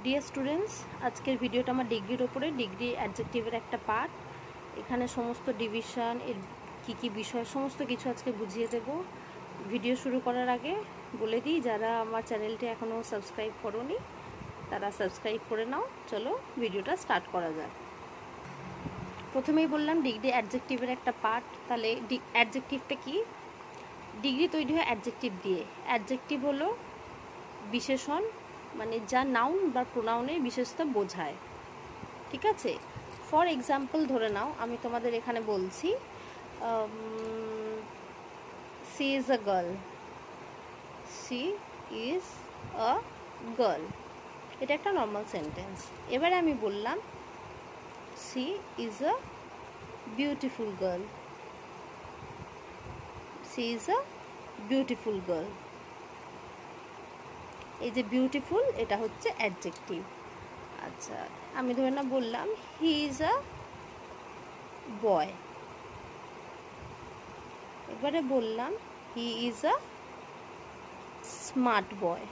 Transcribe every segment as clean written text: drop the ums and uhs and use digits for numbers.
Dear students, আজকের ভিডিওটা আমার ডিগ্রির ওপরে, ডিগ্রি অ্যাডজেক্টিভের একটা পার্ট। এখানে সমস্ত ডিভিশন, এর কী কী বিষয়, সমস্ত কিছু আজকে বুঝিয়ে দেব। ভিডিও শুরু করার আগে বলে দিই, যারা আমার চ্যানেলটি এখনও সাবস্ক্রাইব করোনি তারা সাবস্ক্রাইব করে নাও। চলো ভিডিওটা স্টার্ট করা যাক। প্রথমেই বললাম ডিগ্রি অ্যাডজেক্টিভের একটা পার্ট। তাহলে অ্যাডজেক্টিভটা কি? ডিগ্রি তৈরি হয় অ্যাডজেক্টিভ দিয়ে। অ্যাডজেক্টিভ হলো বিশেষণ, মানে যা নাউন বা প্রোনাউনের বিশেষতা বোঝায়। ঠিক আছে? ফর এক্সাম্পল ধরে নাও, আমি তোমাদের এখানে বলছি she is a girl. She is a girl, এটা একটা নর্মাল সেন্টেন্স। এবারে আমি বললাম she is a beautiful girl. She is a beautiful girl. এই যে বিউটিফুল, এটা হচ্ছে অ্যাডজেক্টিভ। আচ্ছা, আমি ধরে না বললাম হি ইজ আ বয়। এবারে বললাম he is a smart boy.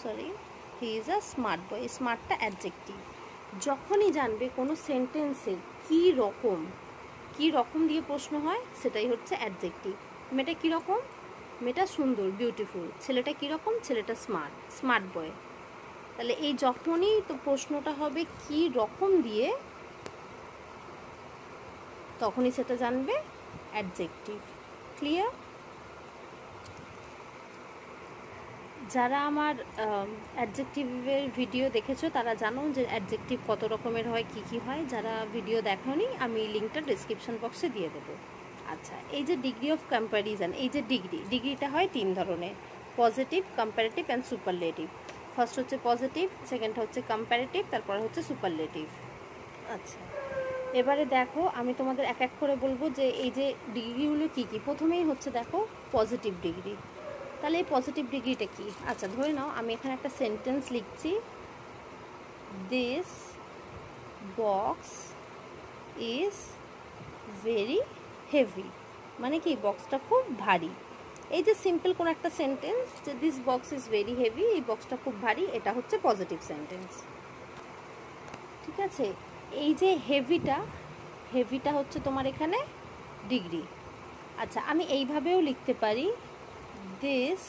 Sorry, he is a smart boy. স্মার্টটা অ্যাডজেক্টিভ। যখনই জানবে কোনো সেন্টেন্সের কী রকম দিয়ে প্রশ্ন হয়, সেটাই হচ্ছে অ্যাডজেক্টিভ। মেয়েটা কীরকম? মেয়েটা সুন্দর, বিউটিফুল। ছেলেটা কীরকম? ছেলেটা স্মার্ট বয়। তাহলে এই যখনই তো প্রশ্নটা হবে কী রকম দিয়ে, তখনই সেটা জানবে অ্যাডজেক্টিভ। ক্লিয়ার? যারা আমার অ্যাডজেক্টিভের ভিডিও দেখেছো তারা জানো যে অ্যাডজেক্টিভ কত রকমের হয়, কি কি হয়। যারা ভিডিও দেখোনি, আমি লিঙ্কটা ডেসক্রিপশন বক্সে দিয়ে দেবো। আচ্ছা, এই যে ডিগ্রি অফ কম্প্যারিজন, এই যে ডিগ্রিটা হয় তিন ধরনের: positive, comparative and superlative. First হচ্ছে পজিটিভ, সেকেন্ড হচ্ছে কম্প্যারেটিভ, তারপর হচ্ছে সুপারলেটিভ। আচ্ছা, এবারে দেখো, আমি তোমাদের এক এক করে বলবো যে এই যে ডিগ্রিগুলো কী কী। প্রথমেই হচ্ছে দেখো পজিটিভ ডিগ্রি। তাহলে এই পজিটিভ ডিগ্রিটা কি? আচ্ছা, ধরে নাও আমি এখানে একটা সেন্টেন্স লিখছি, this box is very heavy. মানে কি, বক্সটা খুব ভারী। এই যে সিম্পল কোনো একটা সেন্টেন্স, যে this box is very heavy, এই বক্সটা খুব ভারী, এটা হচ্ছে পজিটিভ সেন্টেন্স। ঠিক আছে? এই যে হেভিটা হচ্ছে তোমার এখানে ডিগ্রি। আচ্ছা, আমি এইভাবেও লিখতে পারি, this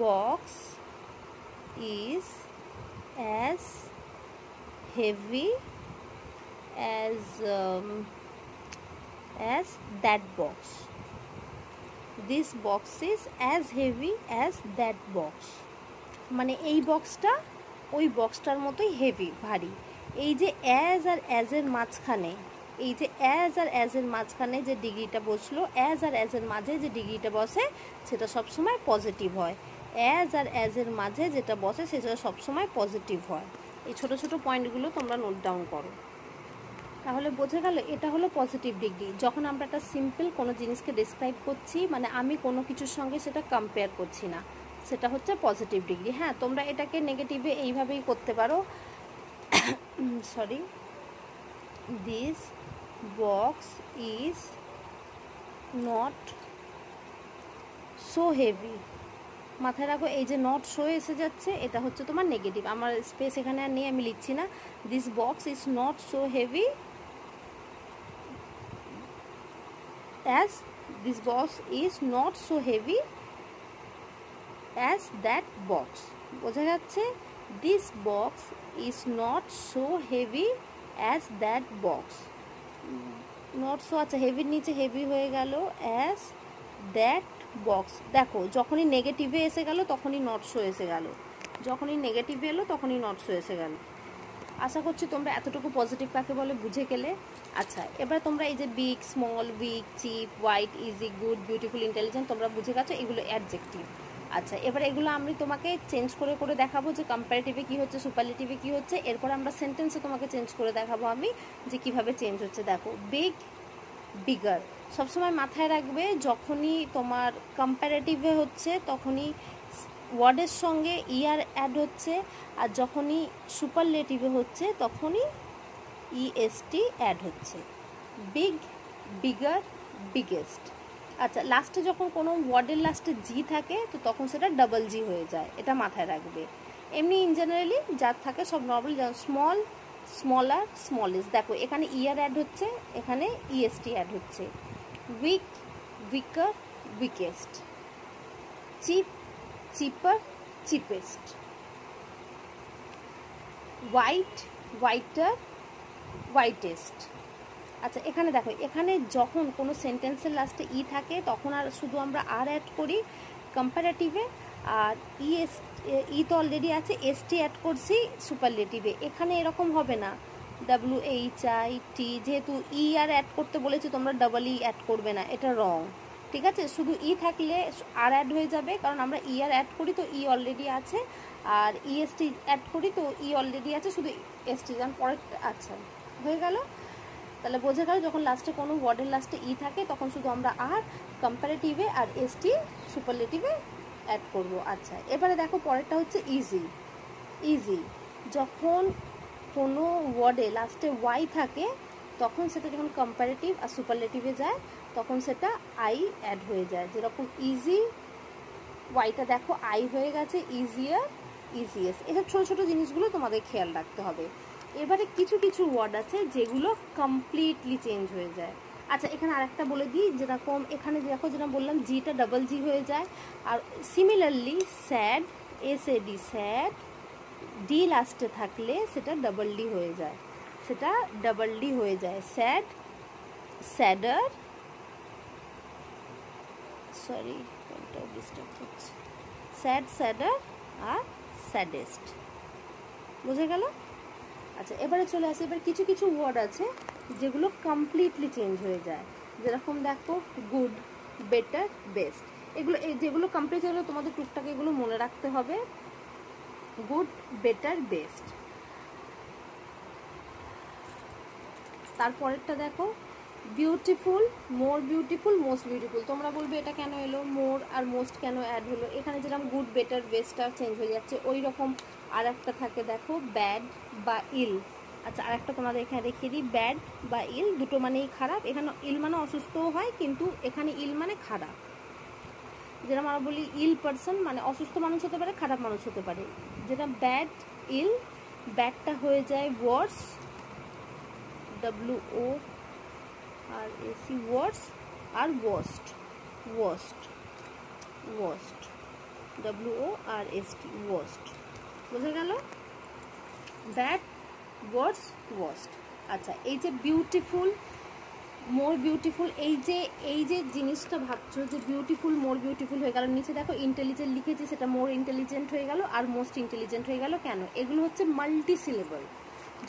box is as heavy as that box. This box is as heavy as that box. মানে এই বক্সটা ওই বক্সটার মতোই হেভি, ভারী। এই যে অ্যাজ আর অ্যাজের মাঝখানে, এই যে অ্যাজ আর অ্যাজের মাঝখানে যে ডিগ্রিটা বসলো, অ্যাজ আর অ্যাজের মাঝে যে ডিগ্রিটা বসে, সেটা সবসময় পজিটিভ হয়। অ্যাজ আর অ্যাজের মাঝে যেটা বসে সেটা সবসময় পজিটিভ হয়। এই ছোট ছোট পয়েন্টগুলো তোমরা নোট ডাউন করো, তাহলে বোঝা গেল এটা হলো পজিটিভ ডিগ্রি। যখন আমরা একটা সিম্পল কোনো জিনিসকে ডেসক্রাইব করছি, মানে আমি কোনো কিছুর সঙ্গে সেটা কম্পেয়ার করছি না, সেটা হচ্ছে পজিটিভ ডিগ্রি। হ্যাঁ, তোমরা এটাকে নেগেটিভে এইভাবেই করতে পারো। Sorry, this box is not so heavy. মাথায় রাখো, এই যে নট শো এসে যাচ্ছে, এটা হচ্ছে তোমার নেগেটিভ। আমার স্পেস এখানে আর নেই, আমি লিখছি না। This box is not so heavy as this box is not so heavy as that box. বোঝা যাচ্ছে? this box is not so heavy as that box. not so, আচ্ছা, হেভির নিচে হেভি হয়ে গেল, as that box। দেখো, যখনই নেগেটিভে এসে গেল তখনই নট শো এসে গেল, যখনই নেগেটিভে এলো তখনই নট শো এসে গেল। আশা করছি তোমরা এতটুকু পজিটিভ কাকে বলে বুঝে গেলে। আচ্ছা, এবার তোমরা এই যে big, small, weak, cheap, white, easy, good, beautiful, intelligent, তোমরা বুঝে গেছো এগুলো অ্যাডজেক্টিভ। আচ্ছা, এবার এগুলো আমি তোমাকে চেঞ্জ করে করে দেখাবো যে কম্পারেটিভে কী হচ্ছে, সুপারলেটিভে কী হচ্ছে। এরপর আমরা সেন্টেন্সে তোমাকে চেঞ্জ করে দেখাবো আমি যে কীভাবে চেঞ্জ হচ্ছে। দেখো, বিগ, বিগার, সবসময় মাথায় রাখবে যখনই তোমার কম্পারেটিভে হচ্ছে তখনই ওয়ার্ডের সঙ্গে ইয়ার অ্যাড হচ্ছে, আর যখনই সুপারলেটিভে হচ্ছে তখনই ইএসটি অ্যাড হচ্ছে। Big, bigger, biggest. আচ্ছা, লাস্টে যখন কোনো ওয়ার্ডের লাস্টে জি থাকে তো তখন সেটা ডাবল জি হয়ে যায়, এটা মাথায় রাখবে। এমনি ইন জেনারেলি যার থাকে সব নর্মাল, যেমন স্মল, স্মলার, স্মলেস্ট। দেখো এখানে ইয়ার অ্যাড হচ্ছে, এখানে ইএসটি অ্যাড হচ্ছে। Weak, weaker, weakest. Cheap, cheaper, cheapest. White, whiter, whitest. আচ্ছা এখানে দেখো, এখানে যখন কোনো সেন্টেন্সের লাস্টে ই থাকে তখন আর শুধু আমরা আর অ্যাড করি কম্পারেটিভে, আর ই তো অলরেডি আছে, এসটি অ্যাড করছি সুপারলেটিভে। এখানে এরকম হবে না, WHIT, যেহেতু ই আর অ্যাড করতে বলেছি তোমরা ডাবল ই অ্যাড করবে না, এটা রং। ঠিক আছে, শুধু ই থাকলে আর অ্যাড হয়ে যাবে, কারণ আমরা ই আর অ্যাড করি তো ই অলরেডি আছে, আর ইএসটি অ্যাড করি তো ই অলরেডি আছে, শুধু এসটি যেমন পরে। আচ্ছা হয়ে গেল, তাহলে বোঝা গেল যখন লাস্টে কোনো ওয়ার্ডের লাস্টে ই থাকে তখন শুধু আমরা আর কম্পারেটিভে আর এসটি সুপারলেটিভে অ্যাড করব। আচ্ছা এবারে দেখো পরেরটা হচ্ছে ইজি। ইজি, যখন কোনো ওয়ার্ডে লাস্টে ওয়াই থাকে তখন সেটা যখন কম্পারেটিভ আর সুপারলেটিভে যায় তখন সেটা আই অ্যাড হয়ে যায়। যেরকম ইজি, ওয়াইটা দেখো আই হয়ে গেছে, ইজিয়ার, ইজিয়েস্ট। এসব ছোটো ছোটো জিনিসগুলো তোমাদের খেয়াল রাখতে হবে। এবারে কিছু কিছু ওয়ার্ড আছে যেগুলো কমপ্লিটলি চেঞ্জ হয়ে যায়। আচ্ছা এখানে আরেকটা বলে দিই, যেরকম এখানে দেখো যেটা বললাম জিটা ডাবল জি হয়ে যায়, আর similarly sad, SAD sad, D লাস্টে থাকলে সেটা ডাবল ডি হয়ে যায়, সেটা ডাবল ডি হয়ে যায়। স্যাড, স্যাডার, সরি কোনটা ডিস্টার্ব হচ্ছে, স্যাড, স্যাডার আর স্যাডেস্ট। বুঝে গেল? আচ্ছা এবারে চলে আসি, এবার কিছু কিছু ওয়ার্ড আছে যেগুলো কমপ্লিটলি চেঞ্জ হয়ে যায়। যেরকম দেখো গুড, বেটার, বেস্ট। এগুলো যেগুলো কমপ্লিট হলো তোমাদের টুকটাক এগুলো মনে রাখতে হবে। Good, better, best. তারপরেরটা দেখো beautiful, more beautiful, most beautiful. তোমরা বলবে এটা কেন এলো, মোর আর মোস্ট কেন অ্যাড হলো? এখানে যেরকম গুড, বেটার, বেস্টটা চেঞ্জ হয়ে যাচ্ছে, ওই রকম আর একটা থাকে দেখো ব্যাড বা ইল। আচ্ছা আরেকটা তোমাদের এখানে দেখিয়ে দিই, ব্যাড বা ইল দুটো মানেই খারাপ। এখানে ইল মানে অসুস্থও হয়, কিন্তু এখানে ইল মানে খারাপ। যেটা আমরা বলি ইল পারসন মানে অসুস্থ মানুষ হতে পারে, খারাপ মানুষ হতে পারে। যেটা ব্যাড, ইল, ব্যাডটা হয়ে যায় ওয়ার্স, WORS, ওয়ার্স, আর worst, worst, worst, WORST, worst. বোঝা গেল? Bad, worse, worst. আচ্ছা এই যে বিউটিফুল, মোর বিউটিফুল, এই যে জিনিসটা ভাবছো যে বিউটিফুল মোর বিউটিফুল হয়ে গেল, নিচে দেখো ইন্টেলিজেন্ট লিখেছি, সেটা মোর ইন্টেলিজেন্ট হয়ে গেল আর মোস্ট ইন্টেলিজেন্ট হয়ে গেল। কেন? এগুলো হচ্ছে মাল্টি সিলেবল।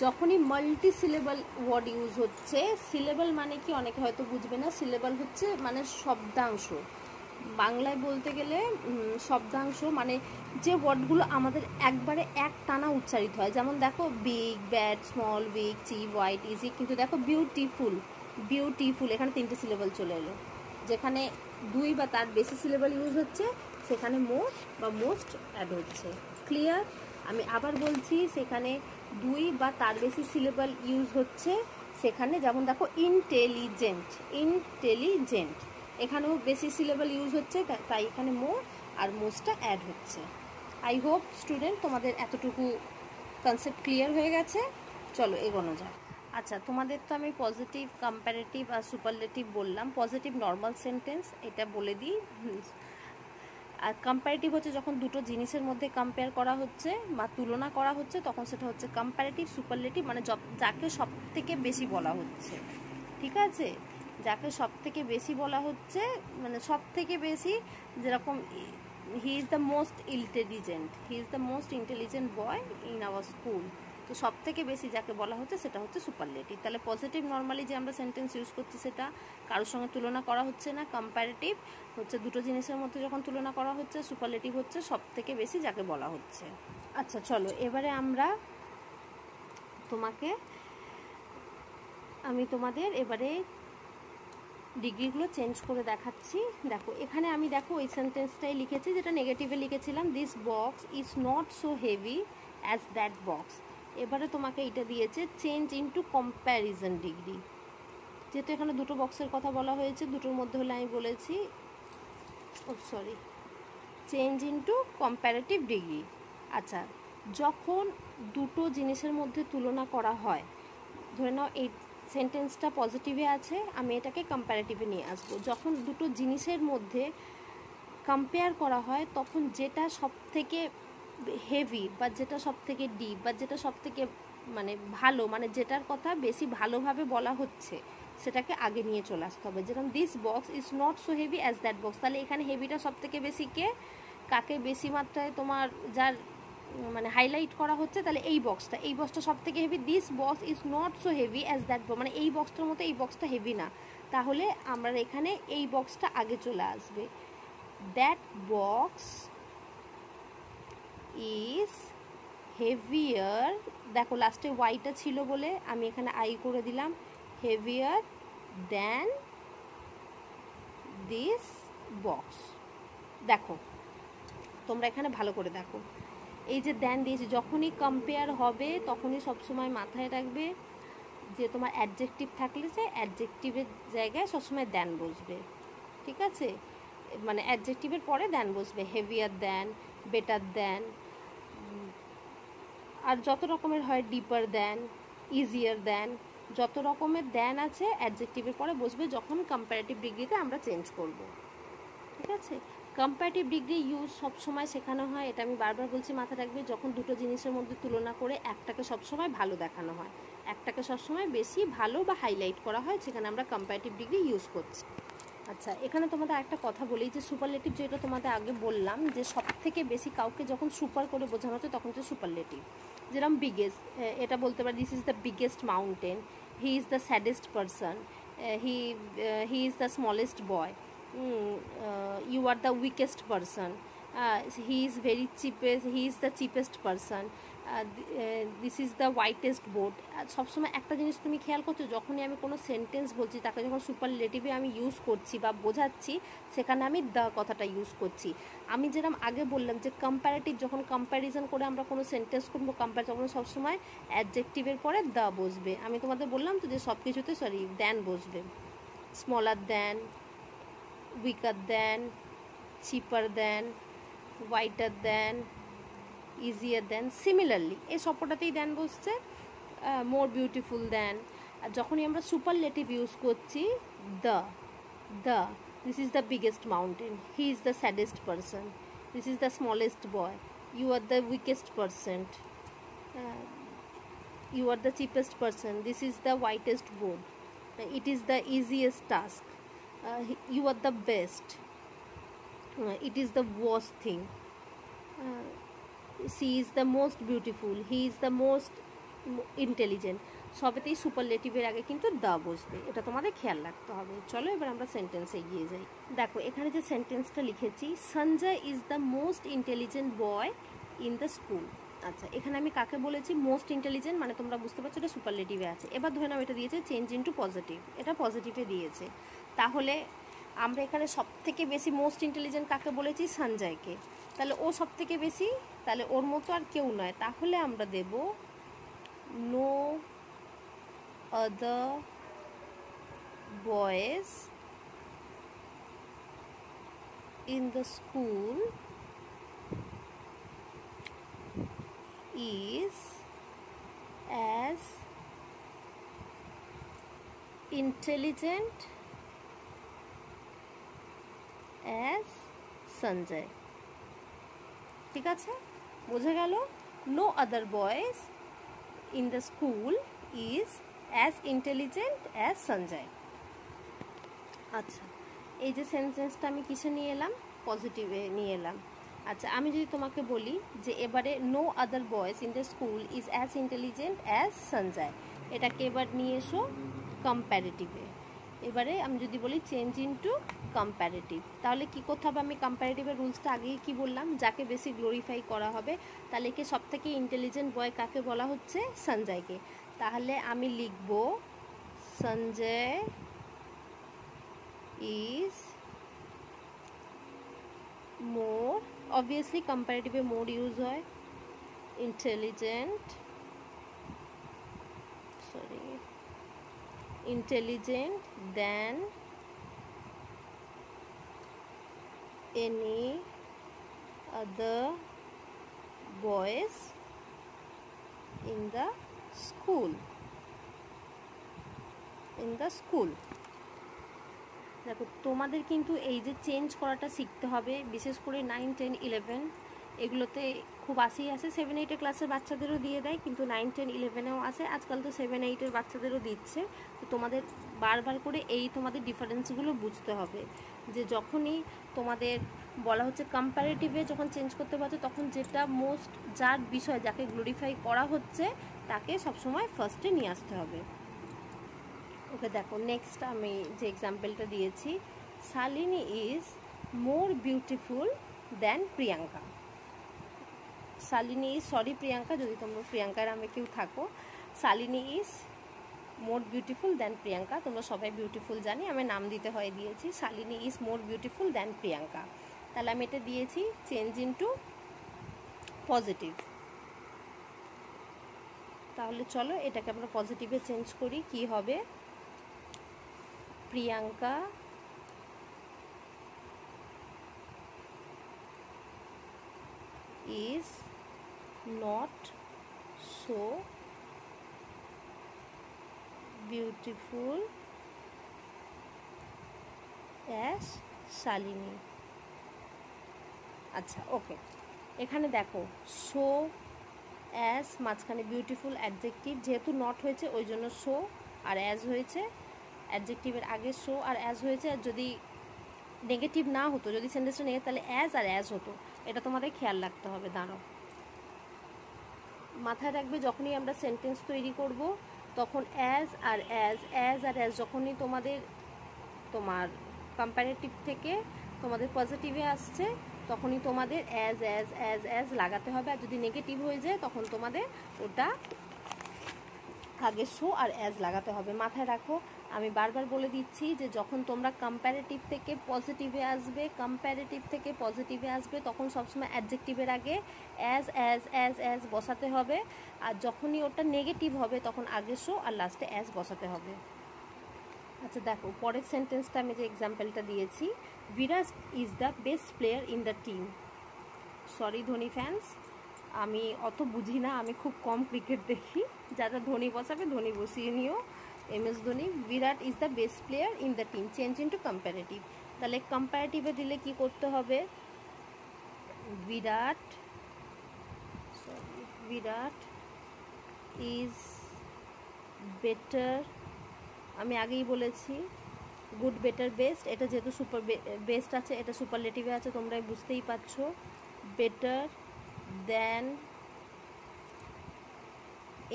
যখনই মাল্টি সিলেবল ওয়ার্ড ইউজ হচ্ছে, সিলেবল মানে কি অনেকে হয়তো বুঝবে না, সিলেবল হচ্ছে মানে শব্দাংশ। বাংলায় বলতে গেলে শব্দাংশ মানে যে ওয়ার্ডগুলো আমাদের একবারে এক টানা উচ্চারিত হয়। যেমন দেখো big, bad, small, weak, cheap, white, easy. কিন্তু দেখো বিউটিফুল, বিউটিফুল এখানে 3টে সিলেবল চলে এলো। যেখানে 2 বা তার বেশি সিলেবল ইউজ হচ্ছে সেখানে মোর বা মোস্ট অ্যাড হচ্ছে। ক্লিয়ার? আমি আবার বলছি, সেখানে 2 বা তার বেশি সিলেবল ইউজ হচ্ছে সেখানে, যেমন দেখো ইন্টেলিজেন্ট, ইন্টেলিজেন্ট এখানেও বেশি সিলেবল ইউজ হচ্ছে, তাই এখানে মোর আর মোস্টটা অ্যাড হচ্ছে। আই হোপ স্টুডেন্ট তোমাদের এতটুকু কনসেপ্ট ক্লিয়ার হয়ে গেছে। চলো এগোনো যাক। আচ্ছা তোমাদের তো আমি পজিটিভ, কম্প্যারেটিভ আর সুপারলেটিভ বললাম। পজিটিভ নর্মাল সেন্টেন্স, এটা বলে দিই। আর কম্প্যারেটিভ হচ্ছে যখন দুটো জিনিসের মধ্যে কম্পেয়ার করা হচ্ছে বা তুলনা করা হচ্ছে তখন সেটা হচ্ছে কম্প্যারেটিভ। সুপারলেটিভ মানে যাকে সব থেকে বেশি বলা হচ্ছে। ঠিক আছে, যাকে সব থেকে বেশি বলা হচ্ছে মানে সব থেকে বেশি, যেরকম he is the most intelligent, he is the most intelligent boy in our school. তো সব থেকে বেশি যাকে বলা হচ্ছে সেটা হচ্ছে সুপারলেটিভ। তাহলে পজিটিভ নর্মালি যে আমরা সেন্টেন্স ইউজ করছি সেটা কারোর সঙ্গে তুলনা করা হচ্ছে না। কম্প্যারেটিভ হচ্ছে দুটো জিনিসের মধ্যে যখন তুলনা করা হচ্ছে। সুপারলেটিভ হচ্ছে সব থেকে বেশি যাকে বলা হচ্ছে। আচ্ছা চলো এবারে আমি তোমাদের এবারে ডিগ্রিগুলো চেঞ্জ করে দেখাচ্ছি। দেখো এখানে আমি দেখো ওই সেন্টেন্সটাই লিখেছি যেটা নেগেটিভে লিখেছিলাম, this box is not so heavy as that box. এবারে তোমাকে এটা দিয়েছে চেঞ্জ ইনটু কম্প্যারিজন ডিগ্রি। যেহেতু এখানে দুটো বক্সের কথা বলা হয়েছে, দুটোর মধ্যে হলে আমি বলেছি চেঞ্জ ইনটু কম্প্যারেটিভ ডিগ্রি। আচ্ছা, যখন দুটো জিনিসের মধ্যে তুলনা করা হয়, ধরে নাও এই সেন্টেন্সটা পজিটিভে আছে, আমি এটাকে কম্প্যারেটিভে নিয়ে আসবো। যখন দুটো জিনিসের মধ্যে কম্পেয়ার করা হয় তখন যেটা সব থেকে হেভি বা যেটা সব থেকে ডিপ বা যেটা সব থেকে মানে ভালো, মানে যেটার কথা বেশি ভালোভাবে বলা হচ্ছে সেটাকে আগে নিয়ে চলে আসতে হবে। যেরকম this box is not so heavy as that box, তাহলে এখানে হেভিটা সব থেকে বেশি কাকে বেশি মাত্রায় তোমার যার মানে হাইলাইট করা হচ্ছে, তাহলে এই বক্সটা সব থেকে heavy. This box is not so heavy as that box, মানে এই বক্সটার মতো এই বক্সটা হেভি না, তাহলে আমরা এখানে এই বক্সটা আগে চলে আসবে। দ্যাট বক্স ইজ হেভিয়ার, দেখো লাস্টে ওয়াইটা ছিল বলে আমি এখানে আই করে দিলাম, হেভিয়ার দ্যান দিস বক্স। দেখো তোমরা এখানে ভালো করে দেখো, এই যে দ্যান দিয়েছি, যখনই কম্পেয়ার হবে তখনই সবসময় মাথায় রাখবে যে তোমার অ্যাডজেক্টিভ থাকলে যে অ্যাডজেক্টিভের জায়গায় সবসময় দ্যান বসবে, ঠিক আছে? মানে অ্যাডজেক্টিভের পরে দ্যান বসবে, হেভিয়ার দ্যান, বেটার দ্যান, আর যত রকমের হয় ডিপার দ্যান, ইজিয়ার দ্যান, যত রকমের দ্যান আছে অ্যাডজেক্টিভের পরে বসবে যখন কম্প্যারেটিভ ডিগ্রিতে আমরা চেঞ্জ করব, ঠিক আছে? কম্প্যারেটিভ ডিগ্রি ইউজ সবসময় শেখানো হয়, এটা আমি বারবার বলছি, মাথায় রাখবে, যখন দুটো জিনিসের মধ্যে তুলনা করে একটাকে সবসময় ভালো দেখানো হয়, একটাকে সবসময় বেশি ভালো বা হাইলাইট করা হয়, সেখানে আমরা কম্প্যারেটিভ ডিগ্রি ইউজ করছি। আচ্ছা, এখানে তোমাদের একটা কথা বলি যে সুপারলেটিভ, যেটা তোমাদের আগে বললাম যে সব থেকে বেশি কাউকে যখন সুপার করে বোঝানো হচ্ছে তখন হচ্ছে সুপারলেটিভ। যেরকম বিগেস্ট, এটা বলতে পারি this is the biggest mountain, he is the saddest person, he is the smallest boy, you are the weakest person, he is very cheapest, he is the cheapest person, this is the whitest boat। সবসময় একটা জিনিস তুমি খেয়াল করছো, যখনই আমি কোনো sentence বলছি তাকে যখন সুপারলেটিভে আমি ইউজ করছি বা বোঝাচ্ছি, সেখানে আমি দ্য কথাটা ইউজ করছি। আমি যেরকম আগে বললাম যে কম্প্যারেটিভ, যখন কম্প্যারিজন করে আমরা কোনো সেন্টেন্স করবো কম্পেয়ার, তখন সবসময় অ্যাডজেক্টিভের পরে দ্য বসবে। আমি তোমাদের বললাম তো যে সব কিছুতে দ্যান বসবে, smaller than, weaker than, cheaper than, whiter than, easier than, similarly এই সবকটাতেই দ্যান বসছে, more beautiful than। আর যখনই আমরা সুপারলেটিভ ইউজ করছি the, this is the biggest mountain, he is the saddest person, this is the smallest boy, you are the weakest person, you are the cheapest person, this is the whitest board, it is the easiest task, you are the best, it is the worst thing, she is the most beautiful, he is the most intelligent। সবেতেই সুপারলেটিভের আগে কিন্তু the বসবে, এটা তোমাদের খেয়াল রাখতে হবে। চলো এবার আমরা সেন্টেন্সে এগিয়ে যাই। দেখো এখানে যে সেন্টেন্সটা লিখেছি, Sanjay is the most intelligent boy in the school. আচ্ছা, এখানে আমি কাকে বলেছি মোস্ট ইন্টেলিজেন্ট, মানে তোমরা বুঝতে পারছো এটা সুপারলেটিভে আছে। এবার ধরে নাও এটা দিয়েছে চেঞ্জ ইনটু পজিটিভ, এটা পজিটিভে দিয়েছে, তাহলে আমরা এখানে সব থেকে বেশি মোস্ট ইন্টেলিজেন্ট কাকে বলেছি, সঞ্জয়কে, তাহলে ও সব থেকে বেশি, তাহলে ওর মতো আর কেউ নয়, তাহলে আমরা দেব no other boys in the school is as intelligent as Sanjay। ঠিক আছে, বোঝা গেল? no other boys in the school is as intelligent as Sanjay। আচ্ছা, এই যে সেন্টেন্সটা আমি কিসে নিয়ে এলাম, পজিটিভে নিয়ে এলাম। আচ্ছা, আমি যদি তোমাকে বলি যে এবারে no other boys in the school is as intelligent as Sanjay, এটাকে এবার নিয়ে এসো কম্প্যারেটিভে। এবারে আমি যদি বলি চেঞ্জ ইনটু কম্প্যারেটিভ, তাহলে কী করতে হবে, আমি কম্প্যারেটিভের রুলসটা আগেই কি বললাম, যাকে বেশি গ্লোরিফাই করা হবে, তাহলে কি সব থেকে ইন্টেলিজেন্ট বয় কাকে বলা হচ্ছে, সঞ্জয়কে, তাহলে আমি লিখব Sanjay is more, obviously comparative more use হয়, intelligent than any other boys in the school. দেখো তোমাদের কিন্তু এই যে চেঞ্জ করাটা শিখতে হবে, বিশেষ করে 9, 10, 11 এগুলোতে খুব আসেই আসে। 7, 8 ক্লাসের বাচ্চাদেরও দিয়ে দেয়, কিন্তু 9, 10, 11এও আসে। আজকাল তো 7, 8 বাচ্চাদেরও দিচ্ছে। তো তোমাদের বারবার করে এই তোমাদের ডিফারেন্সগুলো বুঝতে হবে, যে যখনই তোমাদের বলা হচ্ছে কম্প্যারেটিভে যখন চেঞ্জ করতে পারছো, তখন যেটা মোস্ট যার বিষয় যাকে গ্লোরিফাই করা হচ্ছে তাকে সবসময় ফার্স্টে নিয়ে আসতে হবে। ওকে, দেখো নেক্সট আমি যে এক্সাম্পলটা দিয়েছি, Shalini is more beautiful than Priyanka. Shalini is, sorry Priyanka, যদি তোমরা প্রিয়াঙ্কার আমি কেউ থাকো, Shalini is more beautiful than Priyanka. তোমরা সবাই বিউটিফুল জানি, আমি নাম দিতে হয় দিয়েছি। Shalini is more beautiful than Priyanka, তাহলে আমি এটা দিয়েছি চেঞ্জ ইনটু পজিটিভ। তাহলে চলো এটাকে আমরা পজিটিভে চেঞ্জ করি। কি হবে? Priyanka is not so beautiful as Shalini. আচ্ছা, ওকে, এখানে দেখো সো অ্যাজ, মাঝখানে বিউটিফুল অ্যাডজেক্টিভ, যেহেতু নট হয়েছে ওই জন্য সো, আর অ্যাজ হয়েছে, অ্যাডজেক্টিভের আগে সো আর অ্যাজ হয়েছে। আর যদি নেগেটিভ না হতো, যদি সেন্টেন্সটা নেগেটিভ, তাহলে অ্যাজ আর অ্যাজ হতো। এটা তোমাদের খেয়াল রাখতে হবে। দাঁড়াও, মাথায় রাখবে যখনই আমরা সেন্টেন্স তৈরি করব তখন অ্যাজ আর অ্যাজ যখনই তোমার কম্প্যারেটিভ থেকে তোমাদের পজিটিভে আসছে, তখনই তোমাদের অ্যাজ লাগাতে হবে। আর যদি নেগেটিভ হয়ে যায় তখন তোমাদের ওটা আগে সো আর অ্যাজ লাগাতে হবে। মাথায় রাখো, আমি বারবার বলে দিচ্ছি যে যখন তোমরা কম্প্যারেটিভ থেকে পজিটিভে আসবে তখন সবসময় অ্যাডজেক্টিভের আগে অ্যাজ বসাতে হবে। আর যখনই ওটা নেগেটিভ হবে তখন আগে সো আর লাস্টে অ্যাজ বসাতে হবে। আচ্ছা দেখো, পরের সেন্টেন্সটা আমি যে এক্সাম্পলটা দিয়েছি, Virat is the best player in the team. Sorry Dhoni fans, আমি অত বুঝি না, আমি খুব কম ক্রিকেট দেখি। যারা ধোনি বসাবে ধোনি বসিয়ে নিও, MS Dhoni. Virat is the best player in the team, change into comparative. তাহলে কম্প্যারেটিভে দিলে কি করতে হবে? বিরাট ইজ বেটার, আমি আগেই বলেছি গুড, বেটার, বেস্ট। এটা যেহেতু বেস্ট আছে, এটা সুপারলেটিভে আছে, তোমরা বুঝতেই পারছো। Better then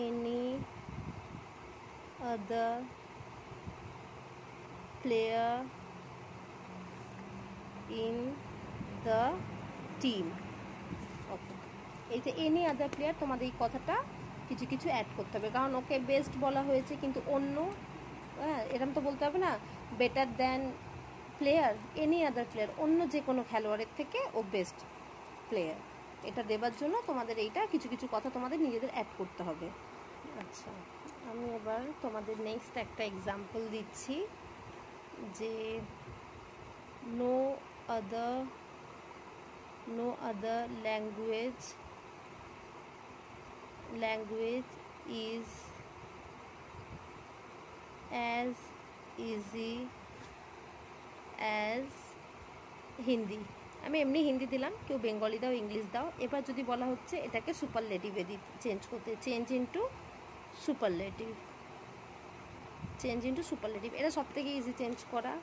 any other player in the team. ওকে, এই যে এনি আদার প্লেয়ার, তোমাদের এই কথাটা কিছু কিছু অ্যাড করতে হবে, কারণ ওকে বেস্ট বলা হয়েছে কিন্তু অন্য, এরকম তো বলতে হবে না। Better than player, any other player, অন্য যে কোনো খেলোয়াড়ের থেকে ও বেস্ট প্লেয়ার। এটা দেবার জন্য তোমাদের এইটা কিছু কিছু কথা তোমাদের নিজেদের অ্যাড করতে হবে। আচ্ছা, আমি এবার তোমাদের নেক্সট একটা এক্সাম্পল দিচ্ছি, যে no other language is as easy as Hindi. আমি এমনি হিন্দি দিলাম, কেউ বেঙ্গলি দাও, ইংলিশ দাও। এবার যদি বলা হচ্ছে এটাকে সুপারলেটিভে চেঞ্জ করতে, চেঞ্জ ইনটু সুপারলেটিভ, এটা সব থেকে ইজি চেঞ্জ করা।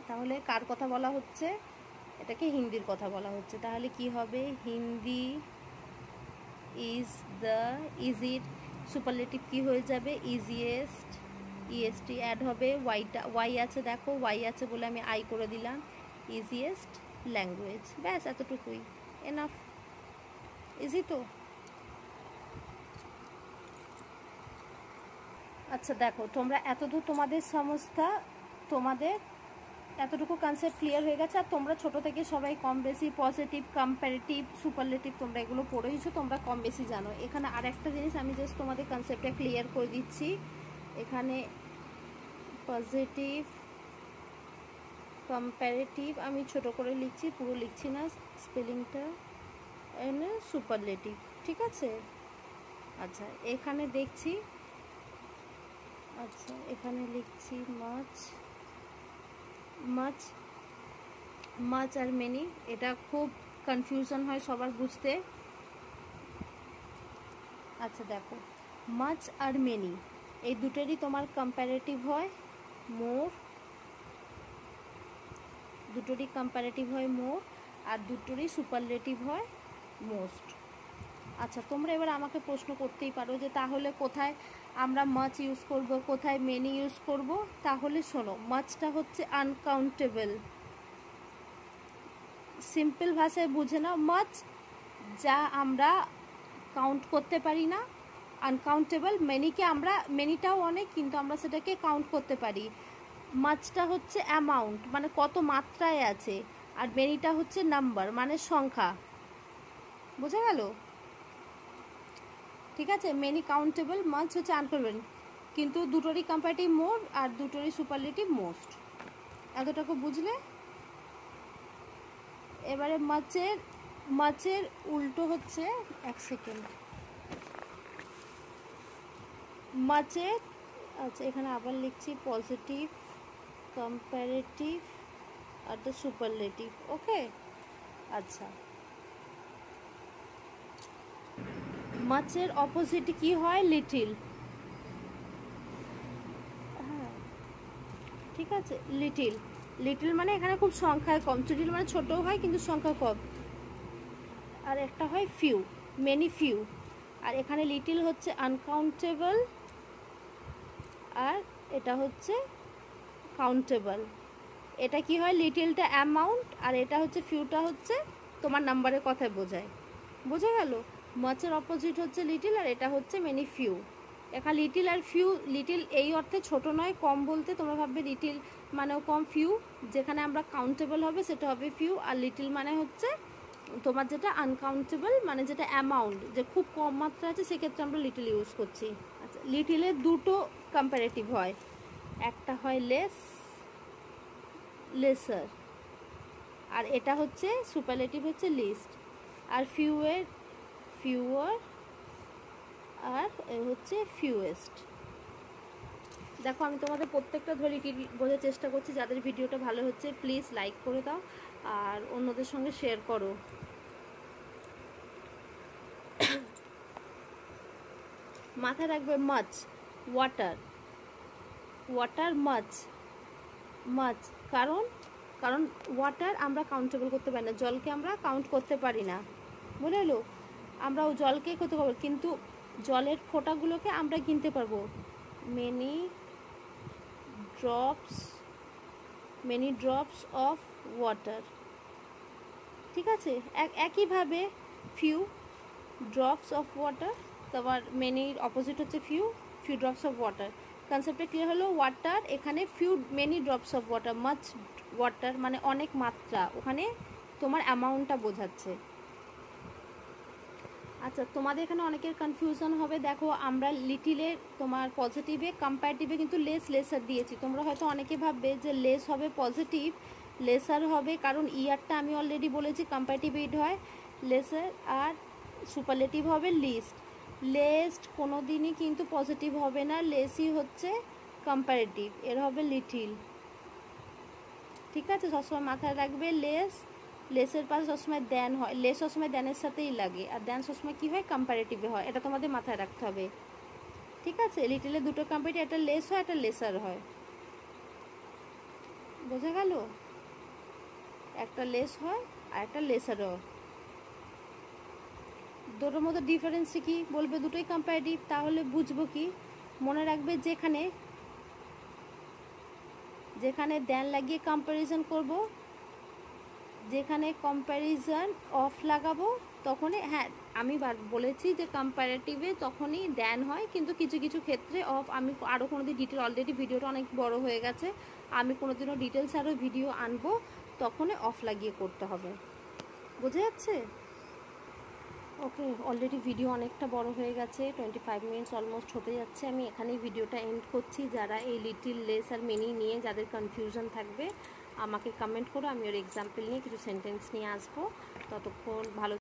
তাহলে কার কথা বলা হচ্ছে? এটাকে হিন্দির কথা বলা হচ্ছে। তাহলে কি হবে? হিন্দি ইজ ইজির সুপারলেটিভ কি হয়ে যাবে? ইজিয়েস্ট, EST অ্যাড হবে, ওয়াই আছে, দেখো ওয়াই আছে বলে আমি আই করে দিলাম, ইজিয়েস্ট ল্যাঙ্গুয়েজ। ব্যাস এতটুকুই, এনাফ, ইজি তো। আচ্ছা দেখো, তোমরা এতদূর তোমাদের তোমাদের এতটুকু কনসেপ্ট ক্লিয়ার হয়ে গেছে। আর তোমরা ছোট থেকে সবাই কম বেশি পজিটিভ, কম্প্যারেটিভ, সুপারলেটিভ তোমরা এগুলো পড়েইছো, তোমরা কম বেশি জানো। এখানে আর একটা জিনিস আমি জাস্ট তোমাদের কনসেপ্টটা ক্লিয়ার করে দিচ্ছি। এখানে পজিটিভ, কম্পারেটিভ, আমি ছোট করে লিখছি, পুরো লিখছি না স্পেলিংটা, এনে সুপারলেটিভ, ঠিক আছে। আচ্ছা এখানে দেখছি, আচ্ছা এখানে লিখছি মাছ, মাছ, মাছ আর মেনি, এটা খুব কনফিউশন হয় সবার বুঝতে। আচ্ছা দেখো, মাছ আর মেনি এই দুটোরই তোমার কম্পারেটিভ হয় মোর, দুটোরই কম্পারেটিভ হয় মোর, আর দুটোরই সুপারলেটিভ হয় মোস্ট। আচ্ছা তোমরা এবার আমাকে প্রশ্ন করতেই পারো যে তাহলে কোথায় আমরা মাছ ইউজ করব, কোথায় মেনি ইউজ করব। তাহলে শোনো, মাছটা হচ্ছে আনকাউন্টেবল, সিম্পল ভাষায় বুঝে নাও, মাছ যা আমরা কাউন্ট করতে পারি না, আনকাউন্টেবল। মেনিকে আমরা, মেনিটাও অনেক কিন্তু আমরা সেটাকে কাউন্ট করতে পারি। মাছটা হচ্ছে অ্যামাউন্ট মানে কত মাত্রায় আছে, আর মেনিটা হচ্ছে নাম্বার মানে সংখ্যা, বোঝা গেল? ঠিক আছে, মেনি কাউন্টেবল, মাছ হচ্ছে আনকাউন্টেবল, কিন্তু দুটোরই কম্পারেটিভ মোর আর দুটোরই সুপারলেটিভ মোস্ট। এতটুকু বুঝলে? এবারে মাছের, মাছের উল্টো হচ্ছে, এক সেকেন্ড, মাছের, আচ্ছা এখানে আবার লিখছি পজিটিভ, কম্পারেটিভ আর দ্য সুপারলেটিভ, ওকে। আচ্ছা মাছের অপোজিট কি হয়? লিটিল, হ্যাঁ ঠিক আছে, লিটিল, লিটিল মানে এখানে খুব সংখ্যায় কম, লিটিল মানে ছোটও হয় কিন্তু সংখ্যা কম। আর একটা হয় ফিউ, মেনি ফিউ, আর এখানে লিটিল হচ্ছে আনকাউন্টেবল আর এটা হচ্ছে কাউন্টেবল। এটা কি হয়? লিটিলটা অ্যামাউন্ট আর এটা হচ্ছে ফিউটা হচ্ছে তোমার নাম্বারের কথায় বোঝায়, বোঝা গেল? মাছের অপোজিট হচ্ছে লিটিল আর এটা হচ্ছে মেনি ফিউ। এখানে লিটিল আর ফিউ, লিটিল এই অর্থে ছোট নয়, কম বলতে তোমরা ভাববে লিটিল মানেও কম, ফিউ যেখানে আমরা কাউন্টেবল হবে সেটা হবে ফিউ, আর লিটিল মানে হচ্ছে তোমার যেটা আনকাউন্টেবল মানে যেটা অ্যামাউন্ট, যে খুব কম মাত্রা আছে সেক্ষেত্রে আমরা লিটিল ইউজ করছি। আচ্ছা লিটিলের দুটো কম্পারেটিভ হয়, একটা হয় লেস, লেসার, আর এটা হচ্ছে সুপারলেটিভ হচ্ছে লিস্ট, আর ফিউয়ের ফিউয়ার, আর হচ্ছে ফিউয়েস্ট। দেখো আমি তোমাদের প্রত্যেকটা ধরে বোঝার চেষ্টা করছি, যাদের ভিডিওটা ভালো হচ্ছে প্লিজ লাইক করে দাও আর অন্যদের সঙ্গে শেয়ার করো। মাথায় রাখবে মাছ, ওয়াটার, ওয়াটার মাছ, মাছ, কারণ কারণ ওয়াটার আমরা কাউন্টেবল করতে পারি না, জলকে আমরা কাউন্ট করতে পারি না, বুঝলে এলো? আমরা জলকে করতে পারবো কিন্তু জলের ফোঁটাগুলোকে আমরা কিনতে পারবো। Many drops, many drops of water, ঠিক আছে। একইভাবে ফিউ ড্রপস অফ ওয়াটার, তোমার মেনির অপোজিট হচ্ছে few, few drops of water. কনসেপ্টটা ক্লিয়ার হলো? ওয়াটার এখানে few many drops of water, much water মানে অনেক মাত্রা, ওখানে তোমার অ্যামাউন্টটা বোঝাচ্ছে। আচ্ছা তোমাদের এখানে অনেকের কনফিউশন হবে, দেখো আমরা লিটিলের তোমার পজিটিভে কম্পারেটিভে কিন্তু লেস, লেসার দিয়েছি, তোমরা হয়তো অনেকে ভাববে যে লেস হবে পজিটিভ, লেসার হবে, কারণ ইয়ারটা আমি অলরেডি বলেছি কম্পারেটিভ ইড হয় লেসার, আর সুপারলেটিভ হবে লিস্ট। লেস্ট কোনো দিনই কিন্তু পজিটিভ হবে না, লেসই হচ্ছে কম্পারেটিভ, এর হবে লিটিল, ঠিক আছে। সবসময় মাথায় রাখবে লেস, লেসের পাশে সবসময় দেন হয়, লেস সবসময় দেনের সাথেই লাগে, আর দেন সবসময় কী হয়? কম্পারেটিভে হয়, এটা তোমাদের মাথায় রাখতে হবে, ঠিক আছে। লিটিলে দুটো কম্পারেটিভ, একটা লেস হয় একটা লেসার হয়, বোঝা গেল? একটা লেস হয় আর একটা লেসার হয়, দুটোর মধ্যে ডিফারেন্স কি বলবে? দুটোই কম্পারেটিভ, তাহলে বুঝবো কি? মনে রাখবে যেখানে যেখানে দেন লাগিয়ে কম্প্যারিজন করব, যেখানে কম্প্যারিজন অফ লাগাবো তখনই, হ্যাঁ আমি বলেছি যে কম্পারেটিভে তখনই দেন হয়, কিন্তু কিছু কিছু ক্ষেত্রে অফ, আমি আরও কোনো দিন ডিটেল, অলরেডি ভিডিওটা অনেক বড় হয়ে গেছে, আমি কোনো দিনও ডিটেলস আরও ভিডিও আনবো, তখনই অফ লাগিয়ে করতে হবে, বোঝা যাচ্ছে? ওকে, অলরেডি ভিডিও অনেকটা বড় হয়ে গেছে, 25 মিনিটস অলমোস্ট হতে যাচ্ছে। আমি এখানেই ভিডিওটা এন্ড করছি। যারা এই লিটিল, লেস আর মেনি নিয়ে যাদের কনফিউশন থাকবে আমাকে কমেন্ট করো, আমি ওর এক্সাম্পল নিয়ে কিছু সেন্টেন্স নিয়ে আসবো। ততক্ষণ ভালো